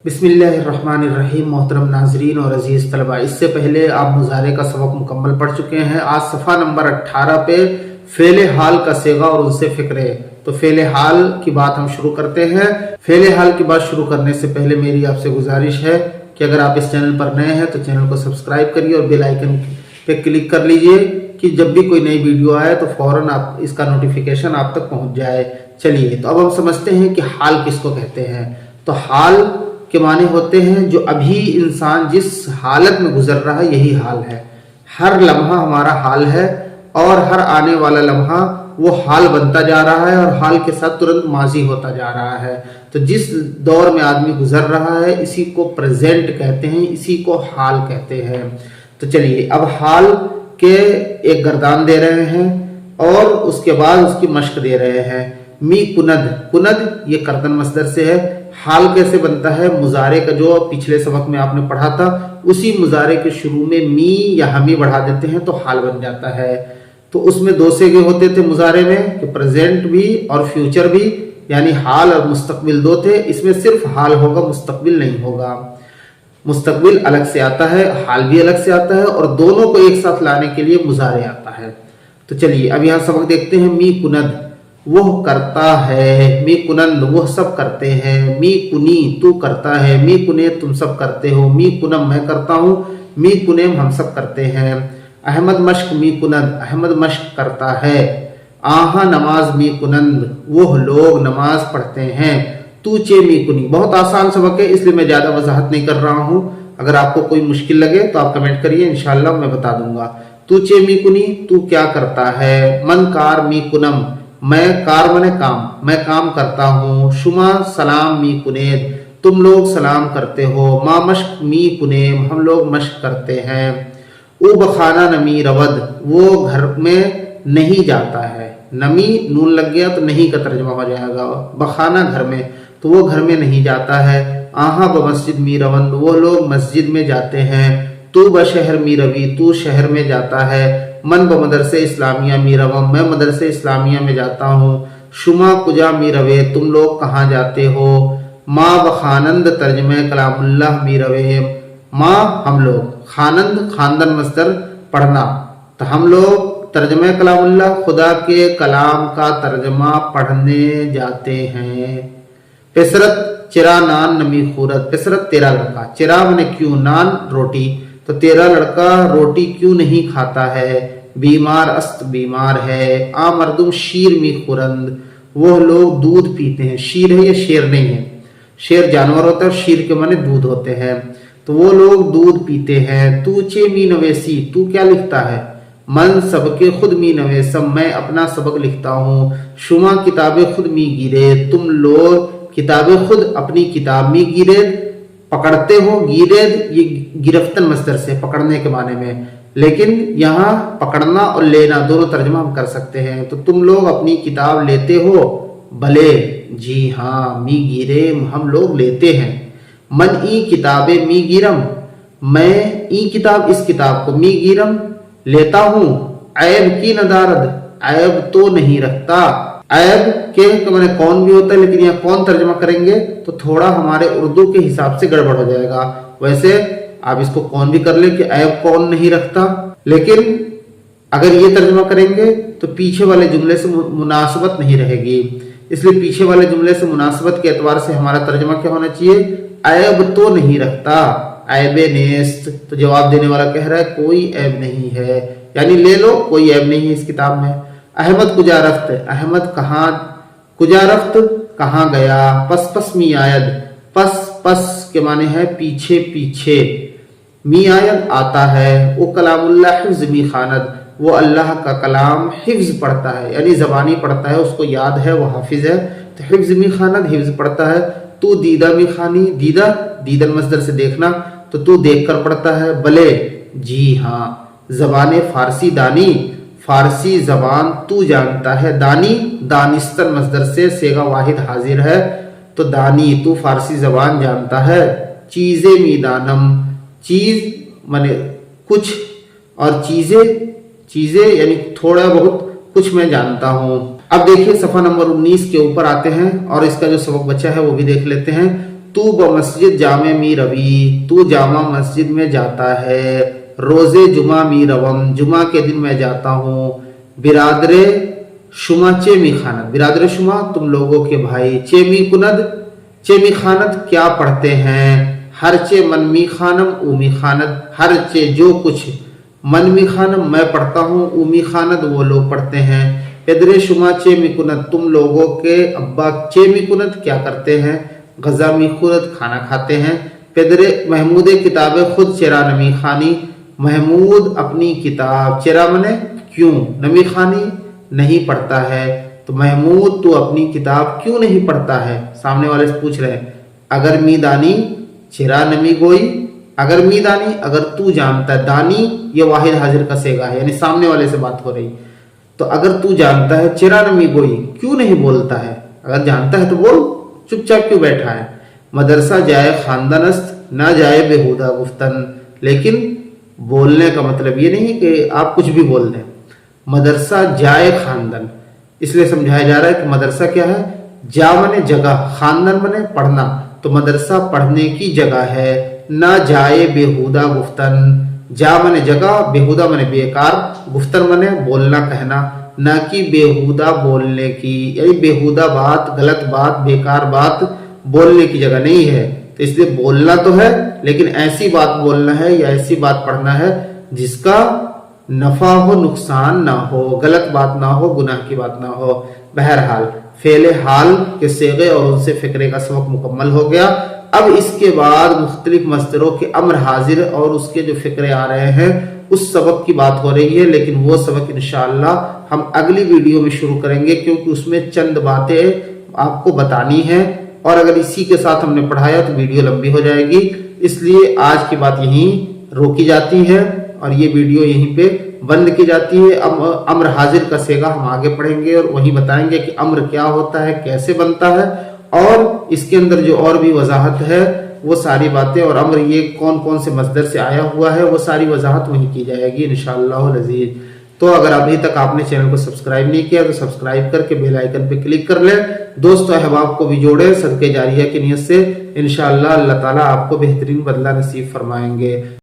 बिस्मिल्लाहिर्रहमानिर्रहीम। मोहतरम नाजरीन और अजीज़ तलबा, इससे पहले आप मुजारे का सबक मुकम्मल पढ़ चुके हैं। आज सफ़ा नंबर 18 पे फ़ेले हाल का सेगा और उनसे फ़िक्रे। तो फ़ेले हाल की बात हम शुरू करते हैं। फ़ेले हाल की बात शुरू करने से पहले मेरी आपसे गुजारिश है कि अगर आप इस चैनल पर नए हैं तो चैनल को सब्सक्राइब करिए और बेल आइकन पे क्लिक कर लीजिए कि जब भी कोई नई वीडियो आए तो फौरन आप इसका नोटिफिकेशन आप तक पहुंच जाए। चलिए, तो अब हम समझते हैं कि हाल किसको कहते हैं। तो हाल के माने होते हैं जो अभी इंसान जिस हालत में गुजर रहा है, यही हाल है। हर लम्हा हमारा हाल है और हर आने वाला लम्हा वो हाल बनता जा रहा है और हाल के साथ तुरंत माजी होता जा रहा है। तो जिस दौर में आदमी गुजर रहा है इसी को प्रेजेंट कहते हैं, इसी को हाल कहते हैं। तो चलिए, अब हाल के एक गर्दान दे रहे हैं और उसके बाद उसकी मश्क दे रहे हैं। मी कुनद, कुनद ये कर्दन मस्दर से है। हाल कैसे बनता है? मुजारे का जो पिछले सबक में आपने पढ़ा था उसी मुजारे के शुरू में मी या हमी बढ़ा देते हैं तो हाल बन जाता है। तो उसमें दो सेगे होते थे मुजारे में कि प्रेजेंट भी और फ्यूचर भी, यानी हाल और मुस्तकबिल दो थे। इसमें सिर्फ हाल होगा, मुस्तकबिल नहीं होगा। मुस्तकबिल अलग से आता है, हाल भी अलग से आता है और दोनों को एक साथ लाने के लिए मुजारे आता है। तो चलिए अब यहाँ सबक देखते हैं। मी कुनद वो करता है, मी कुनंद वो सब करते हैं, मी कुनी तू करता है, मी कुने तुम सब करते हो, मी कुनम मैं करता हूँ, मी कुनेम हम सब करते हैं। अहमद मश्क मी कुनंद अहमद मश्क करता है। आहा नमाज मी कुनंद वो लोग नमाज पढ़ते हैं। तू चे मी कुनी, बहुत आसान सबक है इसलिए मैं ज्यादा वजाहत नहीं कर रहा हूँ। अगर आपको कोई मुश्किल लगे तो आप कमेंट करिए, इंशाल्लाह मैं बता दूंगा। तू चे मी कुनी तू क्या करता है। मन कार मी कुनम मैं कार मने काम, मैं काम करता हूँ। शुमा सलाम मी कुनेद तुम लोग सलाम करते हो। मा मश्क मी कुनेम हम लोग मश्क करते हैं। उ बखाना नमी रवद वो घर में नहीं जाता है। नमी नून लग गया तो नहीं का तर्जमा हो जाएगा। बखाना घर में, तो वो घर में नहीं जाता है। आहा ब मस्जिद मी रवंद वो लोग मस्जिद में जाते हैं। तू बशहर मी रवि तू शहर में जाता है। मन ब मदरसे इस्लामिया मी रवम मैं मदरसे इस्लामिया में जाता हूँ। शुमा कुजा मी रवे तुम लोग कहाँ जाते हो। माँ ब खानंद तर्जमे कलामुल्लाह मी रवे माँ हम लोग, खानंद खानदन मस्दर पढ़ना, तो हम लोग तर्जमे कलामुल्लाह खुदा के कलाम का तर्जमा पढ़ने जाते हैं। पेसरत चिरा नान नमी खूरत पेसरत तेरा लड़का, चिरा मने क्यों, नान रोटी, तो तेरा लड़का रोटी क्यों नहीं खाता है। बीमार अस्त बीमार है। आ मर्दुम शीर मी खुरंद वो लोग दूध पीते हैं। शीर है, ये शेर नहीं है। शेर जानवर होता है, शीर के माने दूध होते हैं। तो वो लोग दूध पीते हैं। तू चे मी नवेसी तू क्या लिखता है। मन सबके खुद मी नवेसम मैं अपना सबक लिखता हूँ। शुमा किताबें खुद मी गिरे तुम लोग किताबें खुद अपनी किताब मी गिरे पकड़ते हो। गिरेद ये गिरफ्तन मस्दर से पकड़ने के माने में, लेकिन यहाँ पकड़ना और लेना दोनों तर्जमा हम कर सकते हैं। तो तुम लोग अपनी किताब लेते हो। भले, जी हाँ, मी गिरेम हम लोग लेते हैं। मन ई किताबे मी गिरम मैं ई किताब इस किताब को मी गिरम लेता हूँ। ऐब की नदारद ऐब तो नहीं रखता। ऐब के मैंने कौन भी होता है, लेकिन यहाँ कौन तर्जमा करेंगे तो थोड़ा हमारे उर्दू के हिसाब से गड़बड़ हो जाएगा। वैसे आप इसको कौन भी कर ले कि ऐब कौन नहीं रखता, लेकिन अगर ये तर्जमा करेंगे तो पीछे वाले जुमले से मुनासबत नहीं रहेगी। इसलिए पीछे वाले जुमले से मुनासबत के एतबार से हमारा तर्जमा क्या होना चाहिए, ऐब तो नहीं रखता। ऐबे नेस्त, तो जवाब देने वाला कह रहा है कोई ऐब नहीं है, यानी ले लो कोई ऐब नहीं है इस किताब में। अहमद कुजारफ्त अहमद कहाँ, कुजारफ्त कहाँ गया। पस पस मी आयद पस पस के माने है पीछे पीछे। मी आयद आता है। वो कलामुल्लाह हिफ्ज मी खानद वो अल्लाह का कलाम हिफ्ज पढ़ता है, यानी जबानी पढ़ता है, उसको याद है, वो हाफिज है। तो हिफ्ज मी खानद हिफ्ज पढ़ता है। तू दीदा मी खानी दीदा दीदन मस्दर से देखना, तो तू देख कर पढ़ता है। भले, जी हाँ। जबान फारसी दानी फारसी जबान तू जानता है। दानी दानिस्तर मस्दर से सेगा वाहिद हाजिर है, तो दानी तू फारसी जबान जानता है। चीज़े मी दानम चीज माने कुछ और चीजें यानी थोड़ा बहुत कुछ मैं जानता हूँ। अब देखिए सफा नंबर 19 के ऊपर आते हैं और इसका जो सबक बचा है वो भी देख लेते हैं। تو بمسجد جامع می روی، تو جامع مسجد میں جاتا ہے، روز جمعہ می روم، جمعہ کے دن میں جاتا ہوں، برادر شما چے می خاند، برادر شما تم لوگوں کے بھائی، چے می کند، چے می خاند کیا پڑھتے ہیں، ہر چے من می خانم او می خاند، ہر چے جو کچھ، من می خانم میں پڑھتا ہوں، او می خاند وہ لوگ پڑھتے ہیں، پدر شما چے می کند تم لوگوں کے ابا چے می کند کیا کرتے ہیں، غذا می خورد کھانا کھاتے ہیں، پدر محمود کتاب خود چرا نمی خانی، محمود اپنی کتاب چرا منے کیوں، نمی خانی نہیں پڑھتا ہے، تو محمود تو اپنی کتاب کیوں نہیں پڑھتا ہے، سامنے والے سے پوچھ رہے ہیں، اگر می دانی چرا نمی گوئی، اگر می دانی اگر تو جانتا ہے، دانی یہ واحد حاضر کا صیغہ ہے، یعنی سامنے والے سے بات ہو رہی، تو اگر تو جانتا ہے چرا نمی گوئی کیوں نہیں بولتا ہے، اگر جانتا ہے تو بول، چپ چاپ کیوں بیٹھا ہے، مدرسہ جائے خاندان است نہ جائے بےہودہ گفتن، لیکن بولنے کا مطلب یہ نہیں کہ آپ کچھ بھی بول دیں، مدرسہ جائے خاندان، اس لیے سمجھایا جا رہا ہے کہ مدرسہ کیا ہے، جا منے جگہ، خاندان منے پڑھنا، تو مدرسہ پڑھنے کی جگہ ہے، نہ جائے بےہودہ گفتن، جا منے جگہ، بےہودہ منے بیکار، گفتن منے بولنا کہنا، نہ کہ بےہودہ بولنے کی، یعنی بےہودہ بات، غلط بات، بیکار بات بولنے کی جگہ نہیں ہے، تو اس لیے بولنا تو ہے لیکن ایسی بات بولنا ہے یا ایسی بات پڑھنا ہے جس کا نفع ہو، نقصان نہ ہو، غلط بات نہ ہو، گناہ کی بات نہ ہو۔ بہرحال فعل حال کے صیغے اور ان سے فقرے کا سبق مکمل ہو گیا۔ اب اس کے بعد مختلف مصدروں کے امر حاضر اور اس کے جو فقرے آ رہے ہیں اس سبق کی بات ہو رہی ہے، لیکن وہ سبق انشاءاللہ ہم اگلی ویڈیو میں شروع کریں گے، کیونکہ اس میں چند باتیں آپ کو بتانی ہیں، اور اگر اسی کے ساتھ ہم نے پڑھایا تو ویڈیو لمبی ہو جائے گی، اس لیے آج کی بات یہیں روکی جاتی ہے اور یہ ویڈیو یہیں پہ بند کی جاتی ہے۔ امر حاضر کا صیغہ ہم آگے پڑھیں گے اور وہی بتائیں گے کہ امر کیا ہوتا ہے، کیسے بنتا ہے، اور اس کے اندر جو اور بھی وضاحت ہے وہ ساری باتیں، اور امر یہ کون کون سے مصدر سے آیا ہوا ہے وہ ساری وضاحت وہیں کی جائے گی انشاءاللہ العزیز۔ تو اگر ابھی تک آپ نے چینل کو سبسکرائب نہیں کیا تو سبسکرائب کر کے بیل آئیکن پہ کلک کر لیں، دوست و احباب کو بھی جوڑیں، صدقے جاریہ کی نیت سے، انشاءاللہ اللہ تعالیٰ آپ کو بہترین بدلہ نصیب فرمائیں گے۔